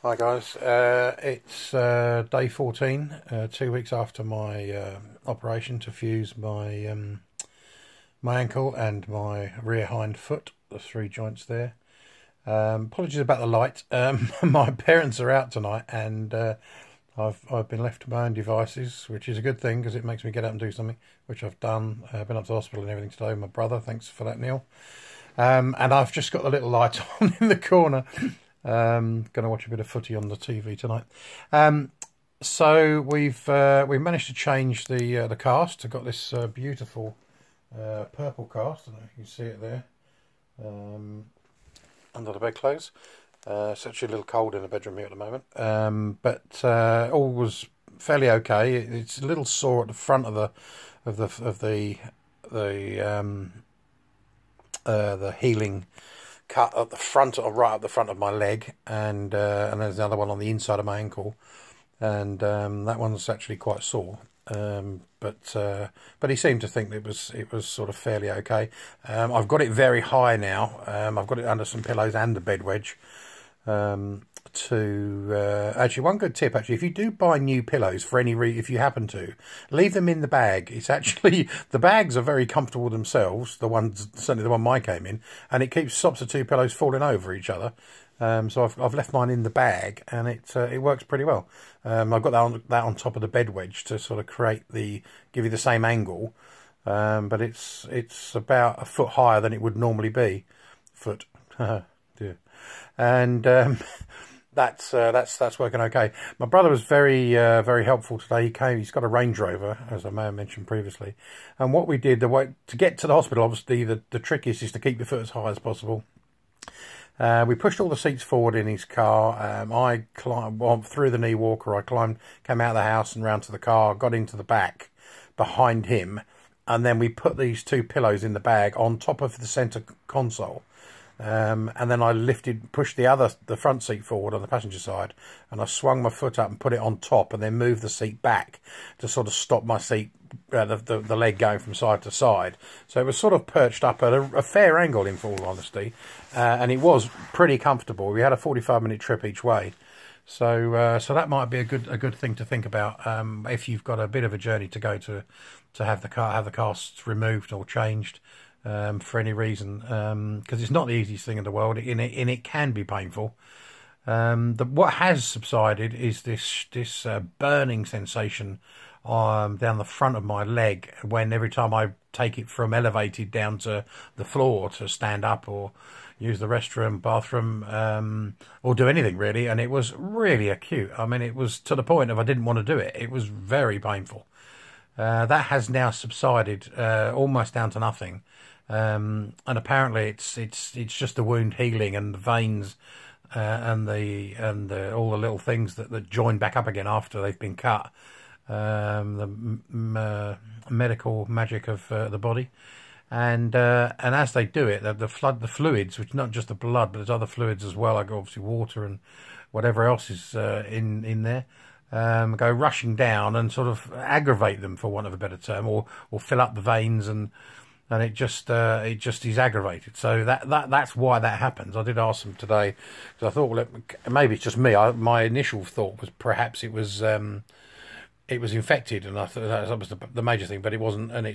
Hi guys, it's day 14, 2 weeks after my operation to fuse my ankle and my rear hind foot, the 3 joints there. Apologies about the light. My parents are out tonight, and I've been left to my own devices, which is a good thing because it makes me get up and do something, which I've done. I've been up to the hospital and everything today with my brother. Thanks for that, Neil. And I've just got the little light on in the corner. Going to watch a bit of footy on the TV tonight. So we've managed to change the cast. I've got this beautiful purple cast. I don't know if you can see it there, under the bedclothes. It's actually a little cold in the bedroom here at the moment, but all was fairly okay. It's a little sore at the front of the healing cut at the front, or right up the front of my leg, and there's another one on the inside of my ankle, and that one's actually quite sore. But he seemed to think it was sort of fairly okay. I've got it very high now. I've got it under some pillows and the bed wedge. Actually, one good tip, actually, if you do buy new pillows for any if you happen to, leave them in the bag. It's actually, the bags are very comfortable themselves, certainly the one mine came in, and it stops the 2 pillows falling over each other. So I've left mine in the bag, and it works pretty well. I've got that on top of the bed wedge to sort of give you the same angle, but it's about a foot higher than it would normally be. Dear. And that's working okay. My brother was very helpful today. He's got a Range Rover, as I may have mentioned previously. And what we did, to get to the hospital, obviously the trick is to keep your foot as high as possible. We pushed all the seats forward in his car. I climbed through the knee walker. Came out of the house and round to the car, got into the back behind him, and then we put these 2 pillows in the bag on top of the centre console. And then I pushed the front seat forward on the passenger side, and I swung my foot up and put it on top, and then moved the seat back to sort of stop my seat, the leg going from side to side. So it was sort of perched up at a fair angle, in full honesty, and it was pretty comfortable. We had a 45-minute trip each way, so that might be a good thing to think about if you've got a bit of a journey to go to have the casts removed or changed. For any reason, because it's not the easiest thing in the world, and it can be painful. What has subsided is this burning sensation down the front of my leg when every time I take it from elevated down to the floor to stand up or use the restroom, bathroom, or do anything really, and it was really acute. I mean, it was to the point of I didn't want to do it. It was very painful. That has now subsided almost down to nothing. And apparently it's just the wound healing and the veins and all the little things that join back up again after they've been cut. The medical magic of the body, and as they do it, the fluids, which not just the blood, but there's other fluids as well, like obviously water and whatever else is in there. Go rushing down and sort of aggravate them, for want of a better term, or fill up the veins, and it just is aggravated. So that's why that happens. I did ask them today, because I thought, well, maybe it's just me. My initial thought was perhaps it was infected, and I thought that was the major thing, but it wasn't, and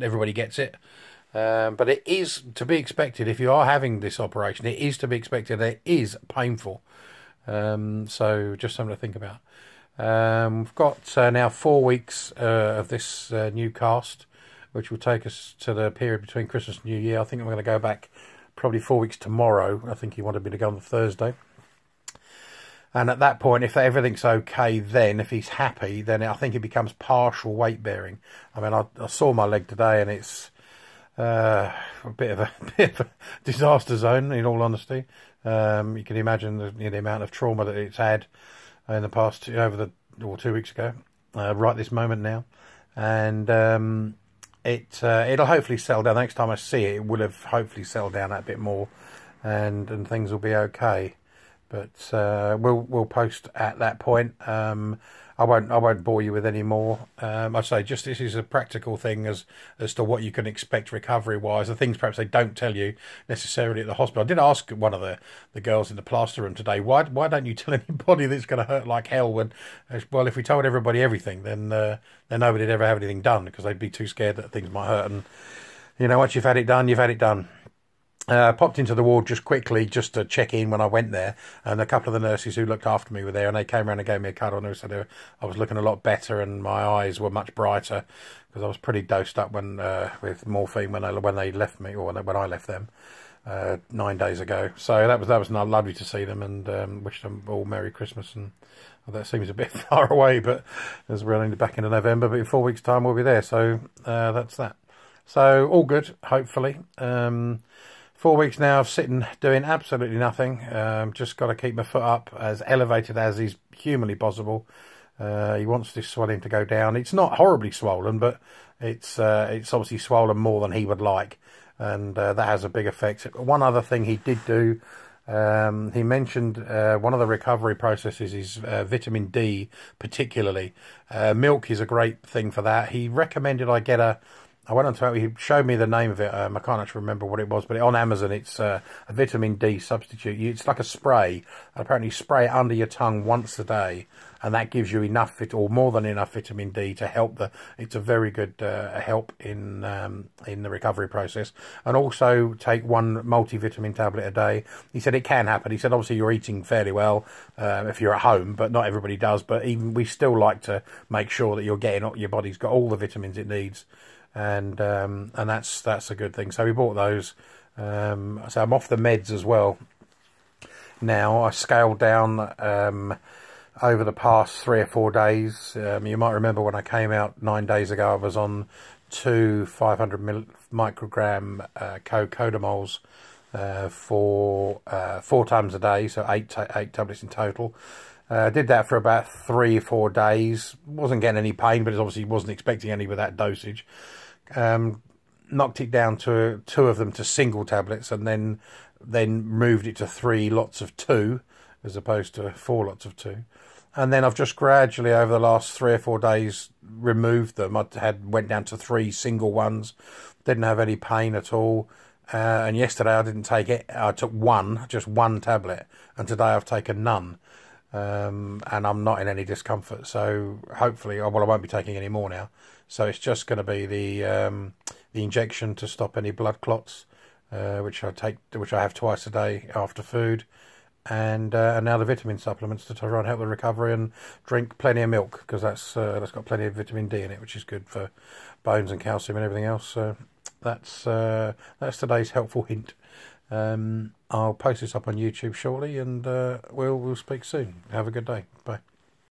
everybody gets it. But it is to be expected if you are having this operation. It is to be expected. It is painful. So just something to think about. We've got now 4 weeks of this new cast, which will take us to the period between Christmas and New Year. I think I'm going to go back probably 4 weeks tomorrow. I think he wanted me to go on the Thursday. And at that point, if everything's okay, then if he's happy, then I think it becomes partial weight bearing. I mean, I saw my leg today, and it's a bit of a disaster zone, in all honesty. You can imagine the amount of trauma that it's had in the past 2 weeks ago, right this moment now, and it'll hopefully settle down. The next time I see it, it will have hopefully settled down a bit more, and things will be okay. But we'll post at that point. I won't bore you with any more. I say just this is a practical thing as to what you can expect recovery wise. The things perhaps they don't tell you necessarily at the hospital. I did ask one of the girls in the plaster room today, why don't you tell anybody that it's going to hurt like hell? When, well, if we told everybody everything, then nobody'd ever have anything done, because they'd be too scared that things might hurt. And you know, once you've had it done, you've had it done. Popped into the ward just quickly, just to check in when I went there, and a couple of the nurses who looked after me were there, and they came around and gave me a cuddle, and they said I was looking a lot better and my eyes were much brighter, because I was pretty dosed up when with morphine when they left me, or when I left them 9 days ago. So that was lovely to see them, and wish them all Merry Christmas. And that seems a bit far away, but as we're only back into November, but in 4 weeks' time we'll be there. So that's that. So all good, hopefully. 4 weeks now of sitting, doing absolutely nothing. Just got to keep my foot up, as elevated as is humanly possible. He wants this swelling to go down. It's not horribly swollen, but it's obviously swollen more than he would like, and that has a big effect. One other thing he did do, he mentioned one of the recovery processes is vitamin D, particularly. Milk is a great thing for that. He recommended I get I went on to it, he showed me the name of it. I can't actually remember what it was, but on Amazon it's a vitamin D substitute. It's like a spray. Apparently spray it under your tongue once a day, and that gives you enough, or more than enough vitamin D to help it's a very good help in the recovery process. And also take one multivitamin tablet a day. He said it can happen. He said obviously you're eating fairly well if you're at home, but not everybody does. But even we still like to make sure that you're getting, your body's got all the vitamins it needs. And that's a good thing. So we bought those. So I'm off the meds as well now. I scaled down over the past 3 or 4 days. You might remember when I came out 9 days ago, I was on 2 500 microgram codemols for 4 times a day, so 8 tablets in total. Did that for about 3 or 4 days. Wasn't getting any pain, but it obviously wasn't expecting any with that dosage. Knocked it down to 2 of them to single tablets, and then moved it to 3 lots of 2 as opposed to 4 lots of 2. And then I've just gradually over the last 3 or 4 days removed them. Went down to 3 single ones. Didn't have any pain at all. And yesterday I didn't take it. I took just one tablet, and today I've taken none. And I'm not in any discomfort, so hopefully, well, I won't be taking any more now. So it's just going to be the injection to stop any blood clots, which I have twice a day after food, and now the vitamin supplements to try and help the recovery, and drink plenty of milk, because that's got plenty of vitamin D in it, which is good for bones and calcium and everything else. So that's today's helpful hint. I'll post this up on YouTube shortly, and we'll speak soon. Have a good day. Bye.